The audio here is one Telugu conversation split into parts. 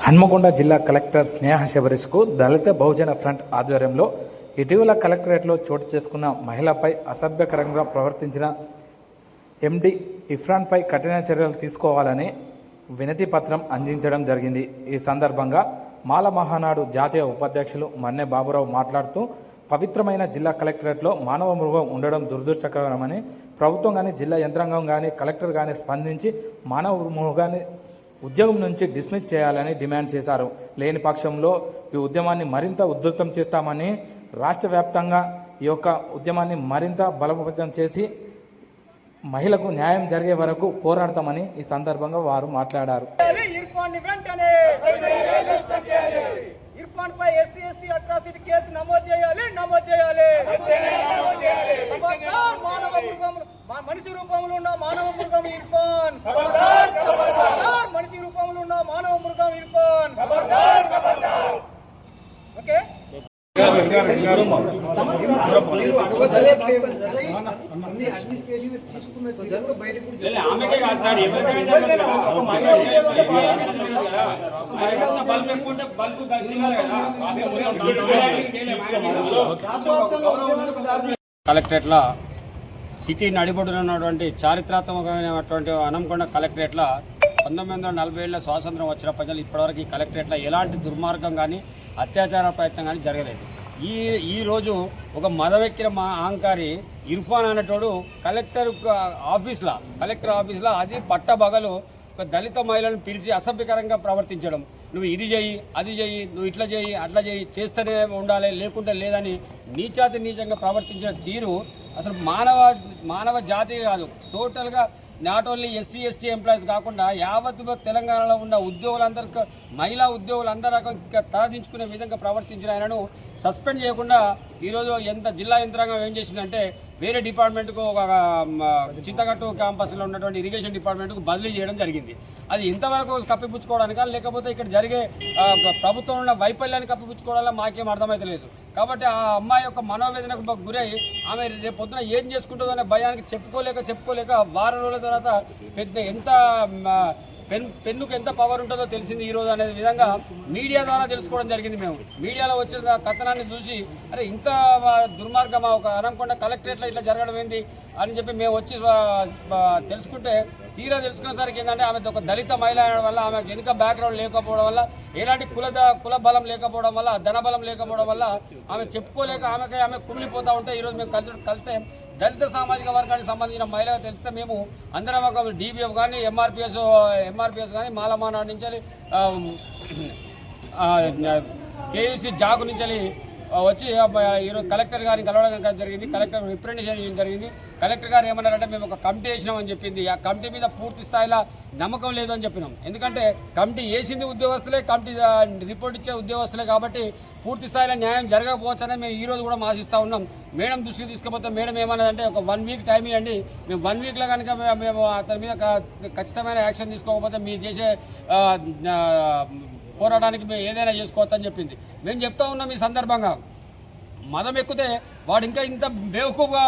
హన్మకొండ జిల్లా కలెక్టర్ స్నేహ శబరీష్కు దళిత బహుజన ఫ్రంట్ ఆధ్వర్యంలో ఇటీవల కలెక్టరేట్లో చోటు చేసుకున్న మహిళపై అసభ్యకరంగా ప్రవర్తించిన ఎండి ఇర్ఫాన్పై కఠిన చర్యలు తీసుకోవాలని వినతి పత్రం అందించడం జరిగింది. ఈ సందర్భంగా మాల మహానాడు జాతీయ ఉపాధ్యక్షులు మన్నె బాబురావు మాట్లాడుతూ పవిత్రమైన జిల్లా కలెక్టరేట్లో మానవ మృగం ఉండడం దురదృష్టకరమని, ప్రభుత్వం కానీ జిల్లా యంత్రాంగం కానీ కలెక్టర్ కానీ స్పందించి మానవ మృగాన్ని ఉద్యోగం నుంచి డిస్మిస్ చేయాలని డిమాండ్ చేశారు. లేని పక్షంలో ఈ ఉద్యమాన్ని మరింత ఉధృతం చేస్తామని, రాష్ట్ర వ్యాప్తంగా ఈ యొక్క ఉద్యమాన్ని మరింత బలోపేతం చేసి మహిళకు న్యాయం జరిగే వరకు పోరాడతామని ఈ సందర్భంగా వారు మాట్లాడారు. ఇర్ఫాన్ పై ఎస్సీ ఎస్టీ అట్రాసిటీ కేసు నమోదు చేయాలి. మానవ మృగం, మనిషి రూపంలో ఉన్న మానవ మృగం ఇర్ఫాన్. మనిషి రూపంలో ఉన్న మానవ మృగం ఇర్ఫాన్. ఓకే, కలెక్టరేట్ల సిటీ నడిబొడ్డున ఉన్నటువంటి చారిత్రాత్మకమైనటువంటి హన్మకొండ కలెక్టరేట్ల 1947 స్వాతంత్రం వచ్చిన ప్రజలు ఇప్పటివరకు ఈ కలెక్టరేట్ల ఎలాంటి దుర్మార్గం కానీ అత్యాచార ప్రయత్నం కానీ జరగలేదు. ఈరోజు ఒక మదవెక్కిన అహంకారి ఇర్ఫాన్ అనేటోడు కలెక్టర్ ఆఫీస్లో అది పట్టబగలు ఒక దళిత మహిళలను పిలిచి అసభ్యకరంగా ప్రవర్తించడం, నువ్వు ఇది చెయ్యి, అది చెయ్యి, నువ్వు ఇట్లా చెయ్యి, అట్లా చెయ్యి, చేస్తేనే ఉండాలి లేకుంటే లేదని నీచంగా ప్రవర్తించిన తీరు అసలు మానవ జాతి కాదు. టోటల్గా not only SC ST employees కాకుండా యావత్ తెలంగాణలో ఉన్న ఉద్యోగులందరికీ, మహిళా ఉద్యోగులందరూ తలదించుకునే విధంగా ప్రవర్తించిన ఆయనను సస్పెండ్ చేయకుండా ఈరోజు జిల్లా యంత్రాంగం ఏం చేసిందంటే వేరే డిపార్ట్మెంట్కు, ఒక చింతగట్టు క్యాంపస్లో ఉన్నటువంటి ఇరిగేషన్ డిపార్ట్మెంట్కు బదిలీ చేయడం జరిగింది. అది ఇంతవరకు కప్పిపుచ్చుకోవడానికా లేకపోతే ఇక్కడ జరిగే ప్రభుత్వం ఉన్న వైఫల్యాన్ని కప్పిపుచ్చుకోవడాలో మాకేం అర్థమైతలేదు. కాబట్టి ఆ అమ్మాయి యొక్క మనోవేదనకు గురై ఆమె రేపు పొద్దున ఏం చేసుకుంటుందో అనే భయానికి చెప్పుకోలేక వారం రోజుల తర్వాత ఎంత పెన్నుకు ఎంత పవర్ ఉంటుందో తెలిసింది ఈరోజు అనే విధంగా మీడియా ద్వారా తెలుసుకోవడం జరిగింది. మేము మీడియాలో వచ్చిన కథనాన్ని చూసి అరే ఇంత దుర్మార్గమా ఒక హన్మకొండ కలెక్టరేట్లో ఇట్లా జరగడం ఏంటి అని చెప్పి మేము వచ్చి తెలుసుకుంటే తీరా తెలుసుకునేసరికి ఏంటంటే ఆమె ఒక దళిత మహిళ అనడం వల్ల, ఆమెకు వెనుక బ్యాక్గ్రౌండ్ లేకపోవడం వల్ల, ఎలాంటి కుల బలం లేకపోవడం వల్ల, ధనబలం లేకపోవడం వల్ల ఆమె చెప్పుకోలేక ఆమె కుమిలిపోతూ ఉంటే ఈరోజు మేము కలిస్తే దళిత సామాజిక వర్గానికి సంబంధించిన మహిళగా తెలిస్తే మేము అందరం ఒక డీబీఎఫ్ కానీ ఎంఆర్పిఎస్ కానీ మాలమానాడు నుంచి కేయూసీ జాగు నుంచి వచ్చి ఈరోజు కలెక్టర్ గారిని కలవడం జరిగింది. కలెక్టర్ రిప్రజెంటేషన్ జరిగింది. కలెక్టర్ గారు ఏమన్నారంటే మేము ఒక కమిటీ వేసినామని చెప్పింది. ఆ కమిటీ మీద పూర్తి స్థాయిలో నమ్మకం లేదని చెప్పినాం. ఎందుకంటే కమిటీ వేసింది ఉద్యోగస్తులే, కమిటీ రిపోర్ట్ ఇచ్చే ఉద్యోగస్తులే, కాబట్టి పూర్తి స్థాయిలో న్యాయం జరగకపోవచ్చని మేము ఈరోజు కూడా ఆశిస్తూ ఉన్నాం. మేడం దృష్టికి తీసుకుపోతే మేడం ఏమన్నదంటే ఒక 1 వీక్ టైం ఇవ్వండి, మేము 1 వీక్లో కనుక మేము అతని మీద ఖచ్చితమైన యాక్షన్ తీసుకోకపోతే మీరు చేసే పోరాటానికి మేము ఏదైనా చేసుకోవచ్చని చెప్పింది. మేము చెప్తా ఉన్నాం ఈ సందర్భంగా మదం ఎక్కితే వాడు ఇంకా ఇంత బేవకూఫ్గా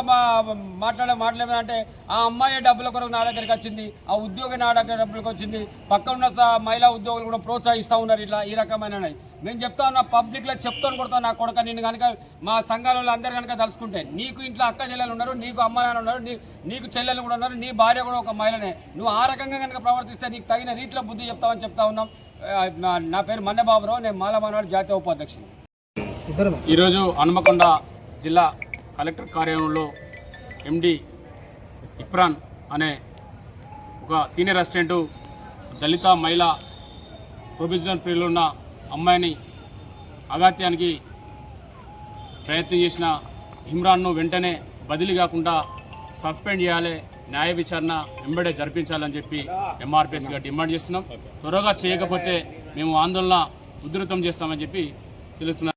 మాట్లాడేదంటే ఆ అమ్మాయి డబ్బుల కొరకు నా దగ్గరికి వచ్చింది, ఆ ఉద్యోగి నా దగ్గర డబ్బులకు వచ్చింది, పక్కన ఉన్న మహిళా ఉద్యోగులు కూడా ప్రోత్సహిస్తూ ఉన్నారు ఇట్లా ఈ రకమైన. మేము చెప్తా ఉన్నా పబ్లిక్లో చెప్తాను కొడతాను నా కొడుక, నేను కనుక మా సంఘాలలో అందరు కనుక తలుసుకుంటే నీకు ఇంట్లో అక్క చెల్లెలు ఉన్నారు, నీకు అమ్మ నాన్న ఉన్నారు, నీకు చెల్లెలు కూడా ఉన్నారు, నీ భార్య కూడా ఒక మహిళనే, నువ్వు ఆ రకంగా కనుక ప్రవర్తిస్తే నీకు తగిన రీతిలో బుద్ధి చెప్తామని చెప్తా ఉన్నాం. నా పేరు మన్నె బాబురావు, నేను మాల మహానాడు జాతీయ ఉపాధ్యక్షుడు. ఈరోజు హన్మకొండ జిల్లా కలెక్టర్ కార్యాలయంలో ఎండి ఇర్ఫాన్ అనే ఒక సీనియర్ అసిస్టెంటు దళిత మహిళ ప్రొవిజనల్ పీరియడ్లో ఉన్న అమ్మాయిని అఘాత్యానికి ప్రయత్నం చేసిన ఇమ్రాన్ను వెంటనే బదిలీ కాకుండా సస్పెండ్ చేయాలి, న్యాయ విచారణ వెంబడే జరిపించాలని చెప్పి ఎంఆర్పిఎస్గా డిమాండ్ చేస్తున్నాం. త్వరగా చేయకపోతే మేము ఆందోళన ఉధృతం చేస్తామని చెప్పి తెలుస్తున్నాం.